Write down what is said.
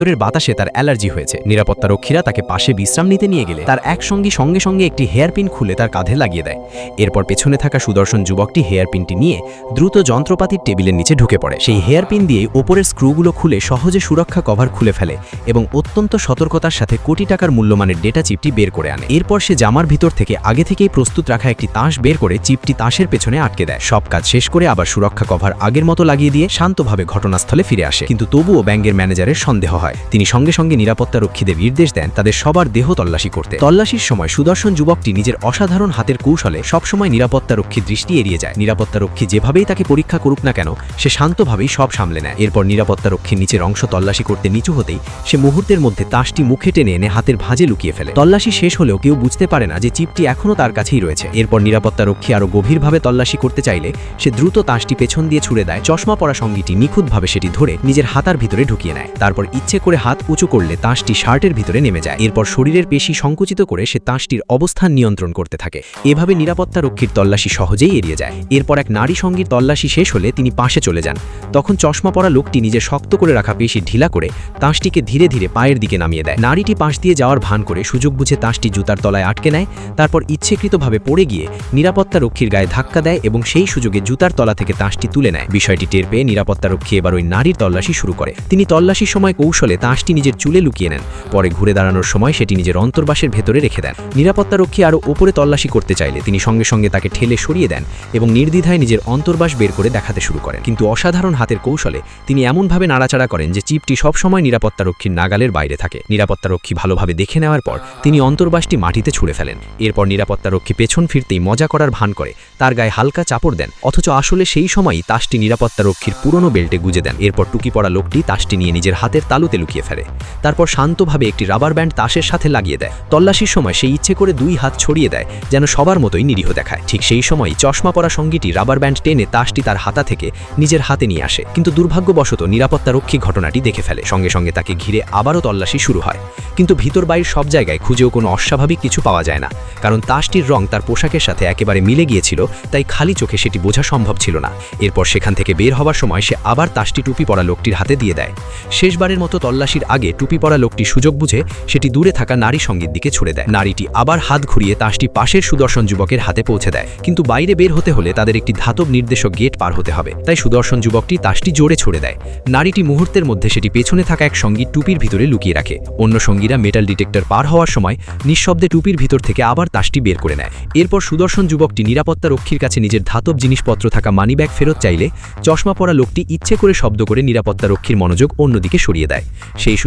ভেতরের বাতাসে তার অ্যালার্জি হয়েছে। নিরাপত্তারক্ষীরা তাকে পাশে বিশ্রাম নিতে নিয়ে গেলে তার এক সঙ্গী সঙ্গে সঙ্গে একটি হেয়ারপিন খুলে তার কাঁধে লাগিয়ে দেয়। এরপর পেছনে থাকা সুদর্শন যুবকটি হেয়ারপিনটি নিয়ে দ্রুত যন্ত্রপাতির টেবিলের নিচে ঢুকে পড়ে। সেই হেয়ারপিন দিয়ে ওপরের স্ক্রুগুলো খুলে সহজে সুরক্ষা কভার খুলে ফেলে এবং অত্যন্ত সতর্কতার সাথে কোটি টাকার মূল্যমানের ডেটা চিপটি বের করে আনে। এরপর সে জামার ভিতর থেকে আগে থেকেই প্রস্তুত রাখা একটি তাস বের করে চিপটি তাসের পেছনে আটকে দেয়। সব কাজ শেষ করে আবার সুরক্ষা কভার আগের মতো লাগিয়ে দিয়ে শান্তভাবে ঘটনাস্থলে ফিরে আসে। কিন্তু তবুও ব্যাংকের ম্যানেজারের সন্দেহ হয়। তিনি সঙ্গে সঙ্গে নিরাপত্তারক্ষীদের নির্দেশ দেন তাদের সবার দেহ তল্লাশি করতে। তল্লাশির সময় সুদর্শন যুবকটি নিজের অসাধারণ হাতের কৌশলে সবসময় নিরাপত্তারক্ষীর দৃষ্টি এড়িয়ে যায়। নিরাপত্তারক্ষী যেভাবেই তাকে পরীক্ষা করুক না কেন, সে শান্তভাবেই সব সামলে নেয়। এরপর নিরাপত্তারক্ষীর নিচের অংশ তল্লাশি করতে নিচু হতেই সে মুহূর্তের মধ্যে তাসটি মুখে টেনে এনে হাতের ভাঁজে লুকিয়ে ফেলে। তল্লাশি শেষ হলেও কেউ বুঝতে পারে না যে চিপটি এখনও তার কাছেই রয়েছে। এরপর নিরাপত্তারক্ষী আরও গভীরভাবে তল্লাশি করতে চাইলে সে দ্রুত তাসটি পেছন দিয়ে ছুড়ে দেয়। চশমা পরা সঙ্গীটি নিখুঁতভাবে সেটি ধরে নিজের হাতার ভিতরে ঢুকিয়ে নেয়। তারপর ইচ্ছে করে হাত উঁচু করলে তাসটি শার্টের ভিতরে নেমে যায়। এরপর শরীরের পেশি সংকুচিত করে সে তাসটির অবস্থান নিয়ন্ত্রণ করতে থাকে। এভাবে নিরাপত্তারক্ষীর তল্লাশি সহজেই এড়িয়ে যায়। এরপর এক নারী সঙ্গীর তল্লাশি শেষ হলে তিনি পাশে চলে যান। তখন চশমা পরা লোকটি নিজের শক্ত করে রাখা পেশি ঢিলা করে তাসটিকে ধীরে ধীরে পায়ের দিকে নামিয়ে দেয়। নারীটি পাশ দিয়ে যাওয়ার ভান করে সুযোগ বুঝে তাসটি জুতার তলায় আটকে নেয়। তারপর ইচ্ছেকৃতভাবে পড়ে গিয়ে নিরাপত্তারক্ষীর গায়ে ধাক্কা দেয় এবং সেই সুযোগে জুতার তলা থেকে তাসটি তুলে নেয়। বিষয়টি টের পেয়ে নিরাপত্তারক্ষী এবার ওই নারীর তল্লাশি শুরু করে। তিনি তল্লাশির সময় কৌশলে তাসটি নিজের চুলে লুকিয়ে নেন। পরে ঘুরে দাঁড়ানোর সময় সেটি নিজের অন্তর্বাসের ভেতরে রেখে দেন। নিরাপত্তারক্ষী আরও ওপরে তল্লাশি করতে চাইলে তিনি সঙ্গে সঙ্গে তাকে ঠেলে সরিয়ে দেন এবং নির্দ্বিধায় নিজের অন্তর্বাস বের করে দেখাতে শুরু করেন। কিন্তু অসাধারণ হাতের কৌশলে তিনি এমনভাবে নাড়াচাড়া করেন যে চিপটি সবসময় নিরাপত্তারক্ষীর নাগালের বাইরে থাকে। নিরাপত্তারক্ষী ভালোভাবে দেখে নেওয়ার পর তিনি অন্তর্বাসটি মাটিতে ছুঁড়ে ফেলেন। এরপর নিরাপত্তারক্ষী পেছন ফিরতেই মজা করার ভান করে তার গায়ে হালকা চাপড় দেন, অথচ আসলে সেই সময়ই তাসটি নিরাপত্তারক্ষীর পুরনো বেল্টে গুজে দেন। এরপর টুকি পরা লোকটি তাসটি নিয়ে নিজের হাতের তালুতে লুকিয়ে ফেলে। তারপর শান্তভাবে একটি রাবার ব্যান্ড তাসের সাথে লাগিয়ে দেয়। তল্লাশির সময় সে ইচ্ছে করে দুই হাত ছড়িয়ে দেয় যেন সবার মতোই নিরীহ দেখায়। ঠিক সেই সময় চশমা পরা সঙ্গীটি রাবার ব্যান্ড টেনে তাসটি তার হাতা থেকে নিজের হাতে নিয়ে আসে। কিন্তু দুর্ভাগ্যবশত নিরাপত্তারক্ষী ঘটনাটি দেখে ফেলে। সঙ্গে সঙ্গে তাকে ঘিরে আবারও তল্লাশি শুরু হয়। কিন্তু ভিতর বাইর সব জায়গায় খুঁজেও কোনো অস্বাভাবিক কিছু পাওয়া যায় না, কারণ তাসটির রং তার পোশাকের সাথে একেবারে মিলে গিয়েছিল, তাই খালি চোখে সেটি বোঝা সম্ভব ছিল না। এরপর সেখান থেকে বের হওয়ার সময় সে আবার তাসটি টুপি পরা লোকটির হাতে দিয়ে দেয়। শেষবারের মতো তল্লাশির আগে টুপি পরা লোকটি সুযোগ বুঝে সেটি দূরে থাকা নারী সঙ্গীর দিকে ছুড়ে দেয়। নারীটি আবার হাত ঘুরিয়ে তাসটি পাশের সুদর্শন যুবকের হাতে পৌঁছে দেয়। কিন্তু বাইরে বের হতে হলে তাদের একটি ধাতব নির্দেশক গেট পার হতে হবে, তাই সুদর্শন যুবকটি তাসটি জোরে ছুড়ে দেয়। নারীটি মুহূর্তের মধ্যে সেটি পেছনে থাকা এক সঙ্গীর টুপির ভিতরে লুকিয়ে রাখে। অন্য সঙ্গীরা মেটাল ডিটেক্টর পার হওয়ার সময় নিঃশব্দে টুপির ভিতর থেকে আবার তাসটি বের করে নেয়। এরপর সুদর্শন যুবকটি নিরাপত্তারক্ষীর কাছে নিজের ধাতব জিনিসপত্র থাকা মানিব্যাগ ফেরত চাইলে চশমা পরা লোকটি ইচ্ছে করে শব্দ করে নিরাপত্তারক্ষীর মনোযোগ অন্যদিকে সরিয়ে দেয়। সেই